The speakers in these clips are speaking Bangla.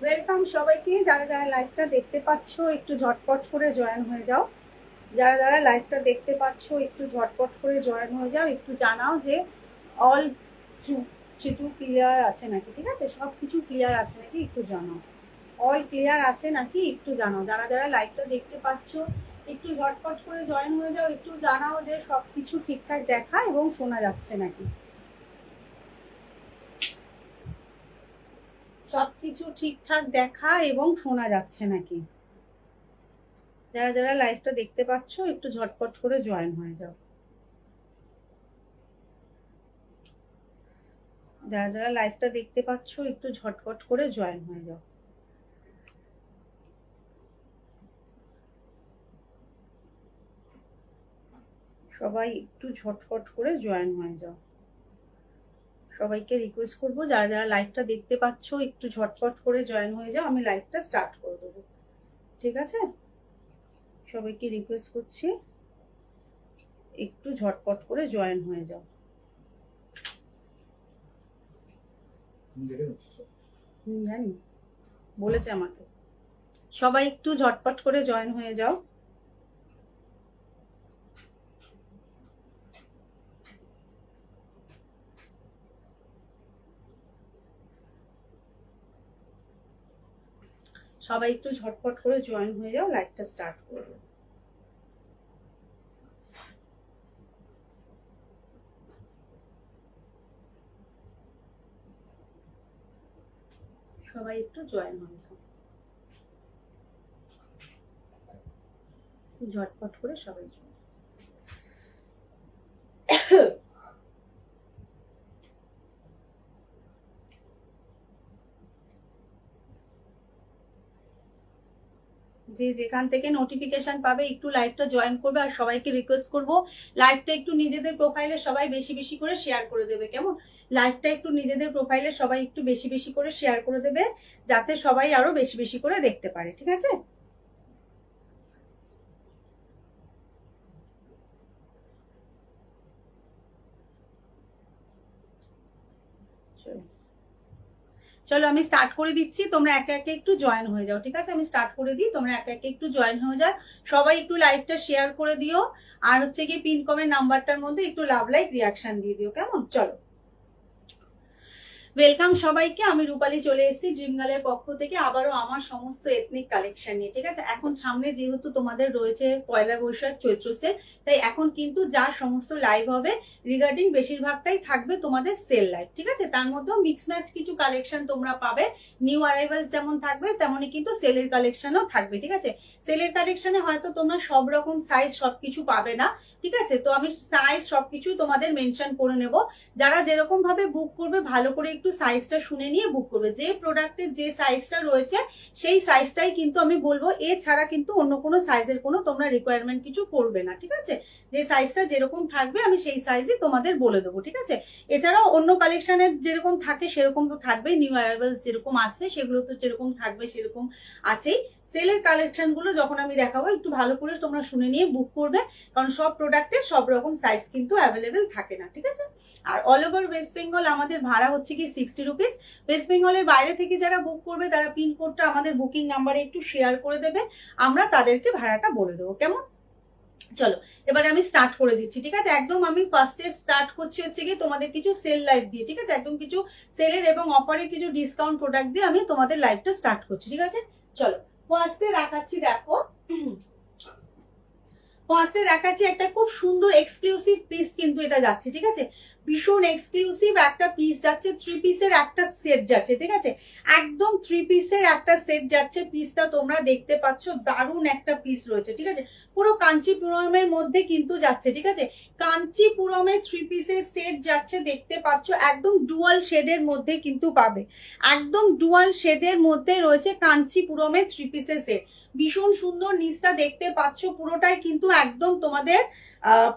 ওয়েলকাম সবাইকে। যারা যারা লাইভটা দেখতে পাচ্ছ একটু ঝটপট করে জয়েন হয়ে যাও। যারা যারা লাইভটা দেখতে পাচ্ছ একটু ঝটপট করে জয়েন হয়ে যাও। একটু জানাও যে অল কিছু ক্লিয়ার আছে নাকি, ঠিক আছে? সব কিছু ক্লিয়ার আছে নাকি একটু জানাও। অল ক্লিয়ার আছে নাকি একটু জানাও। যারা যারা লাইভটা দেখতে পাচ্ছ একটু ঝটপট করে জয়েন হয়ে যাও। একটু জানাও যে সব কিছু ঠিকঠাক দেখা এবং শোনা যাচ্ছে নাকি। সবকিছু ঠিকঠাক দেখা এবং শোনা যাচ্ছে নাকি। যারা যারা লাইভটা দেখতে পাচ্ছ একটু ঝটপট করে জয়েন হয়ে যাও। যারা যারা লাইভটা দেখতে পাচ্ছ একটু ঝটপট করে জয়েন হয়ে যাও। সবাই একটু ঝটপট করে জয়েন হয়ে যাও। সবাইকে রিকোয়েস্ট করবো যারা যারা লাইভটা দেখতে পাচ্ছ একটু ঝটপট করে জয়েন হয়ে যাও। আমি লাইভটা স্টার্ট করে দেবো, ঠিক আছে? সবাইকে রিকোয়েস্ট করছি একটু ঝটপট করে জয়েন হয়ে যাও। জানি বলেছে আমাকে। সবাই একটু ঝটপট করে জয়েন হয়ে যাও। সবাই একটু ঝটপট করে জয়েন হয়ে যাও, লাইভটা স্টার্ট করবো। সবাই একটু জয়েন হয়ে যাও, ঝটপট করে সবাই জয়েন। যে যেখান থেকে নোটিফিকেশন পাবে একটু লাইভটা জয়েন করবে। আর সবাইকে রিকোয়েস্ট করব লাইভটা একটু নিজেদের প্রোফাইলে সবাই বেশি বেশি করে শেয়ার করে দেবে, কেমন? লাইভটা একটু নিজেদের প্রোফাইলে সবাই একটু বেশি বেশি করে শেয়ার করে দেবে, যাতে সবাই আরো বেশি বেশি করে দেখতে পারে, ঠিক আছে? চলো আমি স্টার্ট করে দিচ্ছি, তোমরা একে একে একটু জয়েন হয়ে যাও, ঠিক আছে? আমি স্টার্ট করে দিই, তোমরা একে একে একটু জয়েন হয়ে যাও। সবাই একটু লাইভটা শেয়ার করে দিও। আর হচ্ছে গিয়ে পিন কমেন্ট নাম্বারটার মধ্যে একটু লাভ লাইক রিয়াকশন দিয়ে দিও, কেমন? চলো ওয়েলকাম সবাইকে। আমি রূপালী চলে এসেছি ড্রিম গার্লের পক্ষ থেকে আবারও আমার সমস্ত এথনিক কালেকশন নিয়ে, ঠিক আছে? এখন সামনে যেহেতু তোমাদের রয়েছে পয়লা বৈশাখ চৈত্র সেল, তাই এখন কিন্তু যা সমস্ত লাইভ হবে রিগার্ডিং বেশিরভাগটাই থাকবে তোমাদের সেল লাইভ, ঠিক আছে? তার মধ্যেও মিক্স ম্যাচ কিছু কালেকশন তোমরা পাবে। নিউ অ্যারাইভালস যেমন থাকবে তেমনই কিন্তু সেলের কালেকশনও থাকবে, ঠিক আছে? সেলের কালেকশনে হয়তো তোমরা সব রকম সাইজ সবকিছু পাবে না, ঠিক আছে? তো আমি সাইজ সবকিছু তোমাদের মেনশন করে নেব। যারা যেরকম ভাবে বুক করবে ভালো করে একটু সাইজটা শুনে নিয়ে বুক করবে। যে প্রোডাক্টের যে সাইজটা রয়েছে সেই সাইজটাই কিন্তু আমি বলবো, এছাড়া কিন্তু অন্য কোনো সাইজের কোনো তোমরা রিকোয়ারমেন্ট কিছু করবে না, ঠিক আছে? যে সাইজটা যেরকম থাকবে আমি সেই সাইজই তোমাদের বলে দেবো, ঠিক আছে? এছাড়াও অন্য কালেকশনের যেরকম থাকে সেরকম তো থাকবেই, নিউ অ্যারাইভালস যেরকম আছে সেগুলো তো যেরকম থাকবে সেরকম আছেই। সেলের কালেকশন গুলো যখন আমি দেখাবো একটু ভালো করে তোমরা শুনে নিয়ে বুক করবে, কারণ সব প্রোডাক্টের সব রকম সাইজ কিন্তু অ্যাভেলেবেল থাকে না, ঠিক আছে? আর অল ওভার ওয়েস্ট বেঙ্গল আমাদের ভাড়া হচ্ছে কি 60 রুপিস। ওয়েস্ট বেঙ্গলের বাইরে থেকে যারা বুক করবে তারা পিনকোডটা আমাদের বুকিং নাম্বারে একটু শেয়ার করে দেবে, আমরা তাদেরকে ভাড়াটা বলে দেবো, কেমন? চলো এবারে আমি স্টার্ট করে দিচ্ছি, ঠিক আছে? একদম আমি ফার্স্টে স্টার্ট করছি হচ্ছে কি তোমাদের কিছু সেল লাইভ দিয়ে, ঠিক আছে? একদম কিছু সেলের এবং অফারের কিছু ডিসকাউন্ট প্রোডাক্ট দিয়ে আমি তোমাদের লাইভটা স্টার্ট করছি, ঠিক আছে? চলো ফার্স্টে দেখাচ্ছি, দেখো ফার্স্টে দেখাচ্ছি একটা খুব সুন্দর এক্সক্লুসিভ পিস কিন্তু এটা যাচ্ছে, ঠিক আছে? ভীষণ এক্সক্লুসিভ একটা পিস যাচ্ছে, 3 পিসের একটা সেট যাচ্ছে, ঠিক আছে? একদম 3 পিসের একটা সেট যাচ্ছে। পিসটা তোমরা দেখতে পাচ্ছ, দারুণ একটা পিস রয়েছে, ঠিক আছে? পুরো কাঞ্চিপুরমের মধ্যে কিন্তু যাচ্ছে, ঠিক আছে? কাঞ্চিপুরমের 3 পিসের সেট যাচ্ছে, দেখতে পাচ্ছ একদম ডুয়াল শেডের মধ্যে কিন্তু পাবে। একদম ডুয়াল শেডের মধ্যে রয়েছে কাঞ্চিপুরমের 3 পিসের সেট। ভীষণ সুন্দর, নিচটা দেখতে পাচ্ছ পুরোটাই কিন্তু একদম তোমাদের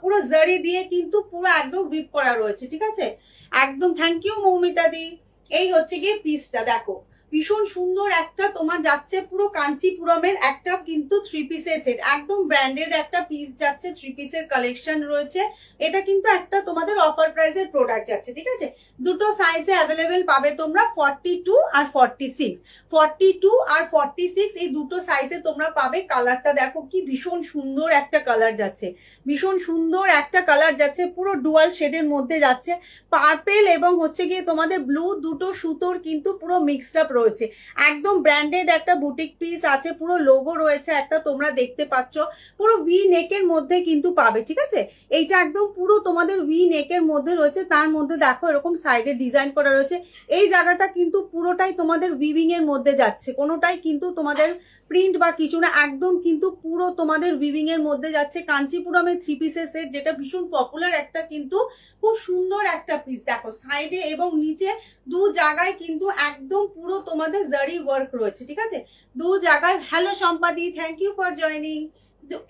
পুরো জারি দিয়ে কিন্তু পুরো একদম উইপ করা রয়েছে, ঠিক আছে? একদম থ্যাংক ইউ মৌমিতা দি। এই হচ্ছে গিয়ে পিসটা, দেখো ভীষণ সুন্দর একটা তোমার যাচ্ছে পুরো কাঞ্চিপুরমের একটা কিন্তু 3 পিসের সেট, একদম ব্র্যান্ডেড একটা পিস যাচ্ছে। 3 পিসের কালেকশন রয়েছে। এটা কিন্তু একটা তোমাদের অফার প্রাইসের প্রোডাক্ট যাচ্ছে, ঠিক আছে। দুটো সাইজে অ্যাভেলেবেল পাবে তোমরা, 42 আর 46। 42 আর 46 এই দুটো সাইজে তোমরা পাবে। কালারটা দেখো কি ভীষণ সুন্দর একটা কালার যাচ্ছে, ভীষণ সুন্দর একটা কালার যাচ্ছে, পুরো ডুয়াল শেডের মধ্যে যাচ্ছে। পার্পেল এবং হচ্ছে গিয়ে তোমাদের ব্লু দুটো সুতোর কিন্তু পুরো মিক্সড আপ রয়েছে। একদম ব্র্যান্ডেড একটা বুটিক পিস আছে, পুরো লোগো রয়েছে একটা, তোমরা দেখতে পাচ্ছ। পুরো ভি নেকের মধ্যে কিন্তু পাবে, ঠিক আছে। এইটা একদম পুরো তোমাদের ভি নেকের মধ্যে রয়েছে, তার মধ্যে দেখো এরকম সাইডে ডিজাইন করা রয়েছে। এই জায়গাটা কিন্তু পুরোটাই তোমাদের উইভিং এর মধ্যে যাচ্ছে, কোনোটাই কিন্তু তোমাদের প্রিন্ট বা কিছু না, একদম কিন্তু পুরো তোমাদের উইভিং এর মধ্যে যাচ্ছে। কাঞ্চিপুরমের 3 পিসের সেট, যেটা ভীষণ পপুলার একটা কিন্তু খুব সুন্দর একটা পিস। দেখো সাইডে এবং নিচে দু জায়গায় কিন্তু একদম পুরো তোমাদের জারি ওয়ার্ক রয়েছে, ঠিক আছে, দু জায়গায়। হ্যালো সম্পাদি, থ্যাংক ইউ ফর জয়নিং।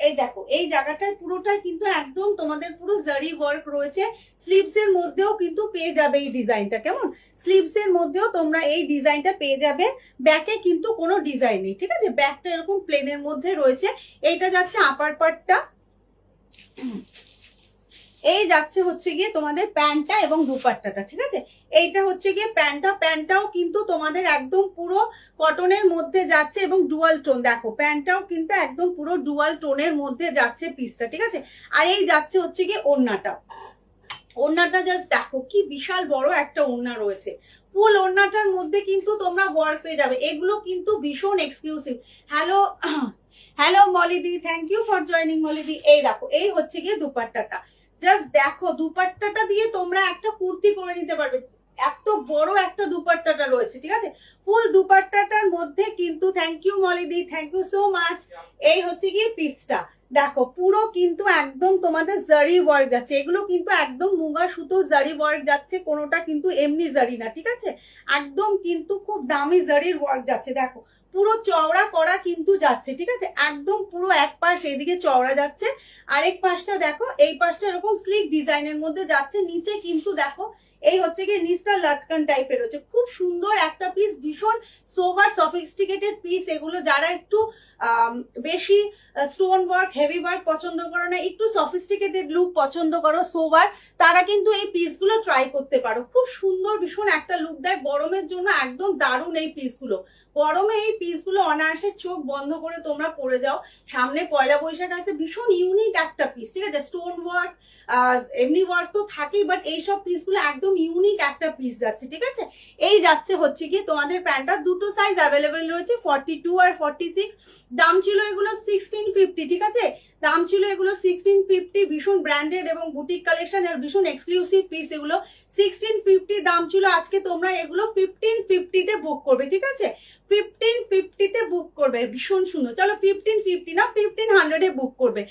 এই দেখো এই জায়গাটায় পুরোটাই কিন্তু একদম তোমাদের পুরো জারি ওয়ার্ক রয়েছে। স্লিভস এর মধ্যেও কিন্তু পেয়ে যাবে এই ডিজাইনটা, কেমন, স্লিভস এর মধ্যেও তোমরা এই ডিজাইনটা পেয়ে যাবে। ব্যাকে কিন্তু কোনো ডিজাইন নেই, ঠিক আছে, ব্যাকটা এরকম প্লেনের মধ্যে রয়েছে। এইটা যাচ্ছে আপার পার্টটা, এই যাচ্ছে হচ্ছে গিয়ে তোমাদের প্যান্টটা এবং দুপাট্টাটা, ঠিক আছে। এইটা হচ্ছে গিয়ে প্যান্টটাও কিন্তু তোমাদের একদম পুরো কটনের মধ্যে যাচ্ছে এবং ডুয়াল টোন। দেখো প্যান্টটাও কিন্তু একদম পুরো ডুয়াল টোনের মধ্যে যাচ্ছে পিসটা, ঠিক আছে। আর এই যাচ্ছে হচ্ছে গিয়ে ওড়নাটা, ওড়নাটা জাস্ট দেখো কি বিশাল বড় একটা ওড়না রয়েছে। ফুল ওড়নাটার মধ্যে কিন্তু তোমরা ওয়ার্ক পেয়ে যাবে। এগুলো কিন্তু ভীষণ এক্সক্লুসিভ। হ্যালো হ্যালো মলিদি, থ্যাংক ইউ ফর জয়নিং মলিদি। এই দেখো এই হচ্ছে গিয়ে দুপাট্টাটা, জাস্ট দেখো দুপাট্টাটা দিয়ে তোমরা একটা কুর্তি করে নিতে পারবে। এত বড় একটা দুপাট্টাটা রয়েছে, ঠিক আছে, ফুল দুপাট্টাটার মধ্যে কিন্তু, থ্যাংক ইউ মলিদি, থ্যাংক ইউ সো মাচ। এই হচ্ছে গিয়ে পিসটা, দেখো পুরো কিন্তু একদম তোমাদের জারি ওয়ার্ক যাচ্ছে। এগুলো কিন্তু একদম মুগা সুতো জারি ওয়ার্ক যাচ্ছে, কোনোটা কিন্তু এমনি জারি না, ঠিক আছে, একদম কিন্তু খুব দামি জারির ওয়ার্ক যাচ্ছে। দেখো পুরো চওড়া করা কিন্তু যাচ্ছে, ঠিক আছে, একদম পুরো এক পাশ এইদিকে চওড়া যাচ্ছে, আরেক পাশটা দেখো এই পাশটা এরকম স্লিক ডিজাইনের মধ্যে যাচ্ছে। নিচে কিন্তু দেখো এই হচ্ছে গিয়ে নিচটা লাটকান টাইপের হচ্ছে, খুব সুন্দর একটা পিস, ভীষণ সোভার সফিস্টিকেটেড পিস। এগুলো যারা একটু বেশি স্টোন ওয়ার্ক হেভি ওয়ার্ক পছন্দ করো না, একটু সফিস্টিকেটেড লুক পছন্দ করো সোভার, তারা কিন্তু এই পিসগুলো ট্রাই করতে পারো। খুব সুন্দর ভীষণ একটা লুক দেয়, গরমের জন্য একদম দারুণ এই পিসগুলো। গরমে এই পিসগুলো অনায়াসে চোখ বন্ধ করে তোমরা পরে যাও। সামনে পয়লা বৈশাখ আছে, ভীষণ ইউনিক একটা পিস, ঠিক আছে, স্টোন ওয়ার্ক এমনি ওয়ার্ক তো থাকেই, বাট এইসব পিসগুলো একদম ইউনিক একটা পিস যাচ্ছে, ঠিক আছে। এই যাচ্ছে হচ্ছে কি তোমাদের প্যান্টটা, দুটো সাইজ অ্যাভেলেবেল রয়েছে, 42 আর 46। দাম ছিল এগুলো 1650, ঠিক আছে, দাম ছিল এগুলো 1650। ভীষণ ব্র্যান্ডেড এবং বুটিক কালেকশন আর ভীষণ এক্সক্লুসিভ পিস এগুলো। 1650 দাম ছিল, আজকে তোমরা এগুলো 1550 তে বুক করবে, ঠিক আছে, 1550 তে বুক করবে। ভীষণ সুন্দর, চলো 1550 না 1500 এ বুক করবে,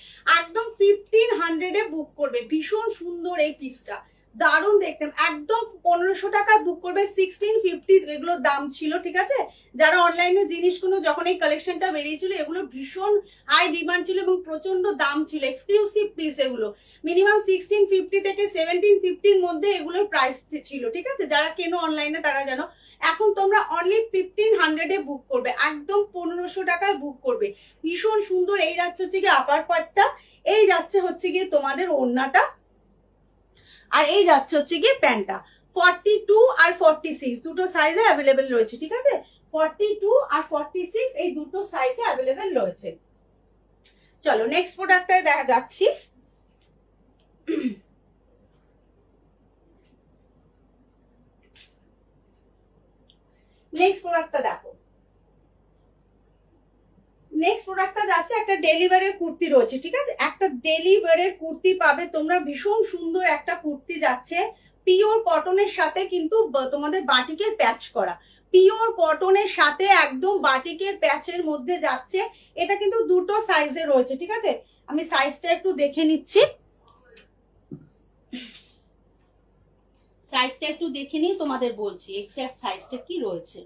একদম 1500 এ বুক করবে। ভীষণ সুন্দর এই পিসটা, দারুণ দেখতে, একদম 1500 টাকায় বুক করবে। 1650 এগুলোর দাম ছিল, ঠিক আছে। যারা অনলাইনে জিনিসগুলো যখন এই কালেকশনটা বেরিয়েছিল, এগুলো ভীষণ হাই ডিমান্ড ছিল এবং প্রচন্ড দাম ছিল, এক্সক্লুসিভ পিস এগুলো। মিনিমাম 1650 থেকে 1750 মধ্যে এগুলোর প্রাইস ছিল, ঠিক আছে, যারা কেনো অনলাইনে তারা জানো। এখন তোমরা অনলি 1500 এ বুক করবে, একদম 1500 টাকায় বুক করবে। ভীষণ সুন্দর। এই যাচ্ছে হচ্ছে গিয়ে আপার পার্টটা, এই যাচ্ছে হচ্ছে গিয়ে তোমাদের ওড়নাটা, আর এই যাচ্ছে হচ্ছে গিয়ে প্যান্টটা। 42 আর 46 দুটো সাইজে অ্যাভেলেবেল রয়েছে, ঠিক আছে, 42 আর 46 এই দুটো সাইজে অ্যাভেলেবেল রয়েছে। চলো নেক্সট প্রোডাক্টটায় দেখা যাচ্ছি। নেক্সট প্রোডাক্টটা দেখো, নেক্সট প্রোডাক্টটা যাচ্ছে একটা ডেলিভারের কুর্তি রয়েছে, ঠিক আছে, একটা ডেলিভারের কুর্তি পাবে তোমরা। ভীষণ সুন্দর একটা কুর্তি যাচ্ছে, পিওর কটনের সাথে কিন্তু তোমাদের বাটিকের প্যাচ করা, পিওর কটনের সাথে একদম বাটিকের প্যাচের মধ্যে যাচ্ছে। এটা কিন্তু দুটো সাইজে রয়েছে, ঠিক আছে, আমি সাইজটা একটু দেখে নিচ্ছি, সাইজটা একটু দেখে নিই, তোমাদের বলছি এক্সাক্ট সাইজটা কি রয়েছে।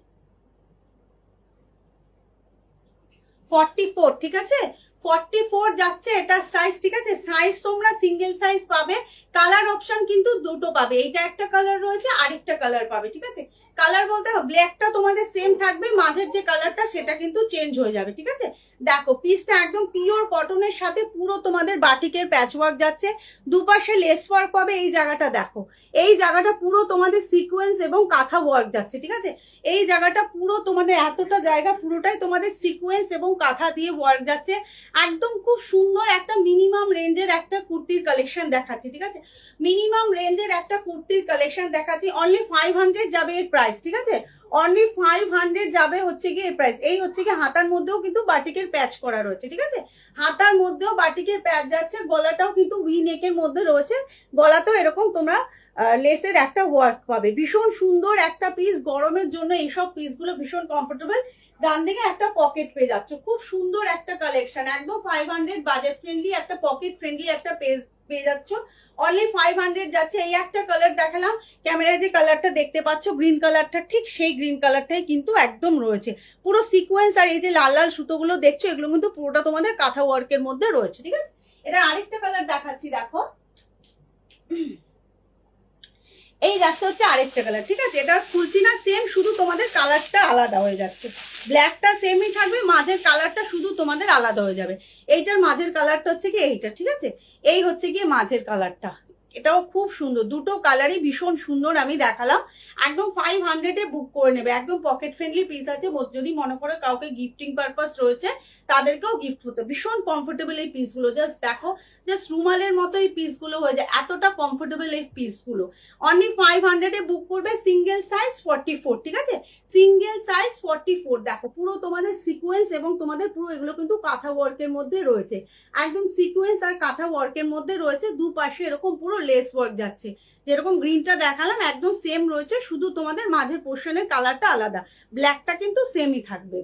44, ঠিক আছে, 44 যাচ্ছে এটা সাইজ, ঠিক আছে। সাইজ তোমরা সিঙ্গেল সাইজ পাবে, কালার অপশন কিন্তু দুটো পাবে, এইটা একটা কালার রয়েছে আরেকটা কালার পাবে, ঠিক আছে। কালার বলতে ব্ল্যাকটা তোমাদের সেম থাকবে, মাঝের যে কালারটা সেটা কিন্তু চেঞ্জ হয়ে যাবে, ঠিক আছে। দেখো পিসটা একদম পিওর কটনের সাথে পুরো তোমাদের বাটিকের প্যাচ ওয়ার্ক যাচ্ছে, দুপাশে লেস ওয়ার্ক পাবে। এই জায়গাটা দেখো, এই জায়গাটা পুরো তোমাদের সিকোয়েন্স এবং কাঁথা ওয়ার্ক যাচ্ছে, ঠিক আছে। এই জায়গাটা পুরো তোমাদের এতটা জায়গা পুরোটাই তোমাদের সিকোয়েন্স এবং কাঁথা দিয়ে ওয়ার্ক যাচ্ছে। একদম খুব সুন্দর একটা মিনিমাম রেঞ্জের একটা কুর্তির কালেকশন দেখাচ্ছি, ঠিক আছে। মিনিমাম রেঞ্জের একটা কুর্তির কালেকশন দেখাচ্ছি, অনলি 500 যাবে এর প্রাইস, ঠিক আছে। অনলি 500 যাবে হচ্ছে গিয়ে এর প্রাইস। এই হচ্ছে কি হাতার মধ্যেও কিন্তু বাটিকের প্যাচ করা রয়েছে, ঠিক আছে। হাতার মধ্যেও বাটিকের প্যাচ যাচ্ছে, গলাটাও কিন্তু ভি নেকের মধ্যে রয়েছে, গলাতেও এরকম তোমরা লেসের একটা ওয়ার্ক পাবে। ভীষণ সুন্দর একটা পিস, গরমের জন্য এইসব পিসগুলো ভীষণ কমফোর্টেবল। ডান দিকে একটা পকেট পেয়ে যাচ্ছ, খুব সুন্দর একটা কালেকশন, একদম 500 বাজেট ফ্রেন্ডলি একটা পকেট ফ্রেন্ডলি একটা পেয়ে যাচ্ছ। অনলি 500 যাচ্ছে। এই একটা কালার দেখালাম, ক্যামেরায় যে কালারটা দেখতে পাচ্ছ গ্রিন কালারটা, ঠিক সেই গ্রিন কালারটাই কিন্তু একদম রয়েছে, পুরো সিকোয়েন্স। আর এই যে লাল লাল সুতোগুলো দেখছো এগুলো কিন্তু পুরোটা তোমাদের কাঁথা ওয়ার্কের মধ্যে রয়েছে, ঠিক আছে। এটা আরেকটা কালার দেখাচ্ছি, দেখো এই যাচ্ছে হচ্ছে আরেকটা কালার, ঠিক আছে। এটা খুলছি না, সেম, শুধু তোমাদের কালারটা আলাদা হয়ে যাচ্ছে। ব্ল্যাকটা সেমই থাকবে, মাঝের কালারটা শুধু তোমাদের আলাদা হয়ে যাবে। এইটার মাঝের কালারটা হচ্ছে কি এইটা, ঠিক আছে। এই হচ্ছে গিয়ে মাঝের কালারটা, এটাও খুব সুন্দর, দুটো কালারই ভীষণ সুন্দর আমি দেখালাম। একদম 500-এ বুক করে নেবে, একদম পকেট ফ্রেন্ডলি পিস আছে। যদি মনে করো কাউকে গিফটিং পারপাস রয়েছে তাদেরকেও গিফট হতো, ভীষণ কমফোর্টেবল এই পিসগুলো। জাস্ট দেখো, জাস্ট রুমালের মতো এই পিসগুলো হয়ে যায়, এতটা কমফোর্টেবল এই পিসগুলো। অনলি 500-এ বুক করবে, সিঙ্গেল সাইজ 44, ঠিক আছে। Single size 44। দেখো পুরো তোমাদের সিকোয়েন্স এবং তোমাদের পুরো এগুলো কিন্তু কাঁথা ওয়ার্কের মধ্যে রয়েছে, একদম সিকোয়েন্স আর কাঁথা ওয়ার্কের মধ্যে রয়েছে। দুপাশে এরকম পুরো লেস ওয়ার্ক যাচ্ছে, যেরকম গ্রিনটা দেখালাম একদম সেম রয়েছে, শুধু তোমাদের মাঝের পোর্শনের কালারটা আলাদা, ব্ল্যাকটা কিন্তু সেমই থাকবে।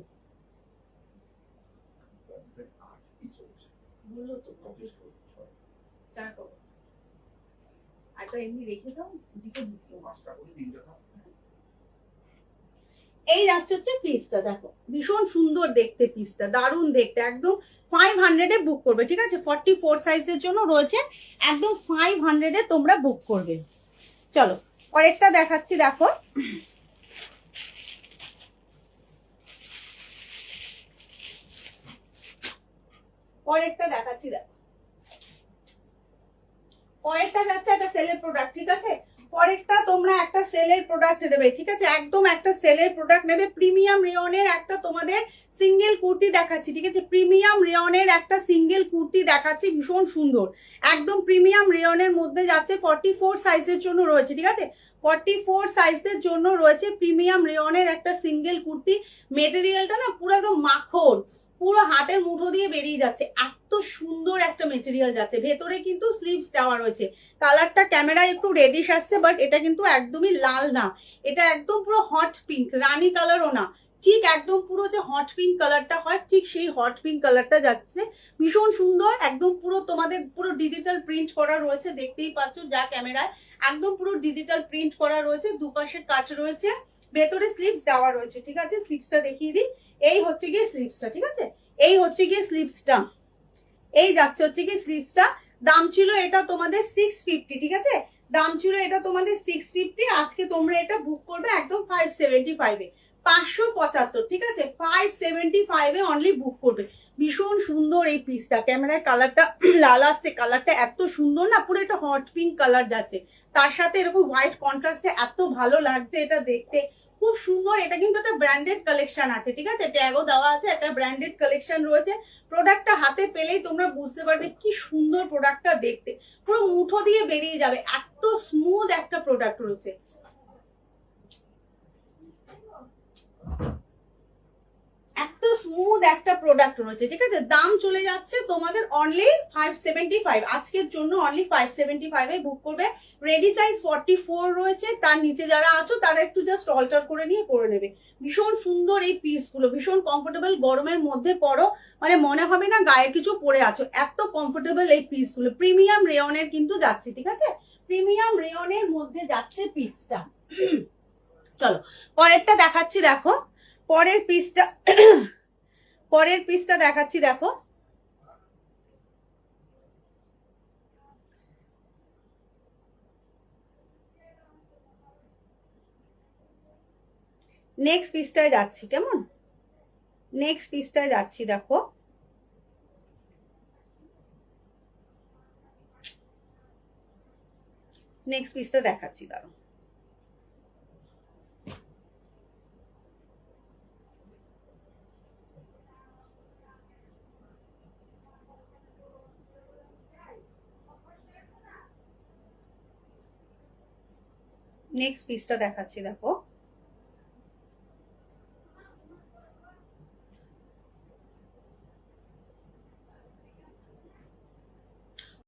এই যাচ্ছে হচ্ছে পিসটা, দেখো ভীষণ সুন্দর দেখতে পিসটা, দারুণ দেখতে। একদম 500-এ বুক করবে, ঠিক আছে। 44 সাইজের জন্য রয়েছে, একদম 500-এ তোমরা বুক করবে। চলো পরেরটা দেখাচ্ছি, দেখো পরেরটা দেখাচ্ছি, দেখো পরেরটা যাচ্ছে একটা সেলের প্রোডাক্ট, ঠিক আছে। পরেরটা তোমরা একটা সেলের প্রোডাক্ট নেবে, ঠিক আছে, একদম একটা সেলের প্রোডাক্ট নেবে। প্রিমিয়াম রেয়নের একটা তোমাদের সিঙ্গেল কুর্তি দেখাচ্ছি, ঠিক আছে। প্রিমিয়াম রেয়নের একটা সিঙ্গেল কুর্তি দেখাচ্ছি, ভীষণ সুন্দর, একদম প্রিমিয়াম রেয়নের মধ্যে যাচ্ছে। 44 সাইজের জন্য রয়েছে, ঠিক আছে। 44 সাইজের জন্য রয়েছে প্রিমিয়াম রেয়নের একটা সিঙ্গেল কুর্তি। মেটেরিয়ালটা না পুরো একদম মাখন, পুরো হাতের মুঠো দিয়ে বেরিয়ে যাচ্ছে, এত সুন্দর একটা মেটেরিয়াল যাচ্ছে। ভেতরে কিন্তু স্লিভস দেওয়া রয়েছে, কালারটা ক্যামেরায় একটু রেডিশ আসছে, বাট এটা কিন্তু একদমই লাল না, এটা একদম পুরো হট পিঙ্ক, রানী কালারও না, ঠিক একদম পুরো যে হট পিঙ্ক কালারটা হয় ঠিক সেই হট পিঙ্ক কালারটা যাচ্ছে। ভীষণ সুন্দর, একদম পুরো তোমাদের পুরো ডিজিটাল প্রিন্ট করা রয়েছে, দেখতেই পাচ্ছ যা ক্যামেরায়, একদম পুরো ডিজিটাল প্রিন্ট করা রয়েছে, দুপাশে কাট রয়েছে, ভেতরে স্লিভস দেওয়া রয়েছে, ঠিক আছে। স্লিভসটা দেখিয়ে দিই, এই হচ্ছে গিয়ে স্লিভসটা, ঠিক আছে। এই হচ্ছে গিয়ে স্লিভসটা, এই যাচ্ছে হচ্ছে কি স্লিভসটা। দাম ছিল এটা তোমাদের 650, ঠিক আছে। দাম ছিল এটা তোমাদের 650, আজকে তোমরা এটা বুক করবে একদম 575-এ, 575, ঠিক আছে। 575-এ অনলি বুক করবে। ভীষণ সুন্দর এই পিসটা, ক্যামেরায় কালারটা লাল আসছে, কালারটা এত সুন্দর না, পুরো একটা হট পিঙ্ক কালার যাচ্ছে, তার সাথে এরকম হোয়াইট কন্ট্রাস্টে এত ভালো লাগছে এটা দেখতে, খুব সুন্দর। এটা কিন্তু একটা ব্র্যান্ডেড কালেকশন আছে, ঠিক আছে, ট্যাগও দেওয়া আছে, একটা ব্র্যান্ডেড কালেকশন রয়েছে। প্রোডাক্টটা হাতে পেলেই তোমরা বুঝতে পারবে কি সুন্দর প্রোডাক্টটা দেখতে, পুরো মুঠো দিয়ে বেরিয়ে যাবে, এত স্মুথ একটা প্রোডাক্ট রয়েছে। এত স্মুথ একটা প্রোডাক্ট রয়েছে, ঠিক আছে। দাম চলে যাচ্ছে তোমাদের অনলি 575, আজকের জন্য অনলি 575-এ বুক করবে। রেডি সাইজ 44 রয়েছে, তার নিচে যারা আছো তারা একটু জাস্ট অল্টার করে নিয়ে পরে নেবে। ভীষণ সুন্দর এই পিসগুলো, ভীষণ কমফোর্টেবল, গরমের মধ্যে পরো মানে মনে হবে না গায়ে কিছু পরে আছো, এত কমফোর্টেবল এই পিসগুলো। প্রিমিয়াম রেয়নের কিন্তু যাচ্ছে, ঠিক আছে, প্রিমিয়াম রেয়নের মধ্যে যাচ্ছে পিসটা। চলো পরেরটা দেখাচ্ছি, দেখো পরের পিসটা দেখাচ্ছি, দেখো নেক্সট পিসটায় যাচ্ছি, কেমন? নেক্সট পিসটায় যাচ্ছি, দেখো নেক্সট পিসটা দেখাচ্ছি, দাঁড়ো। নেক্সট পিসটা দেখাচ্ছি, দেখো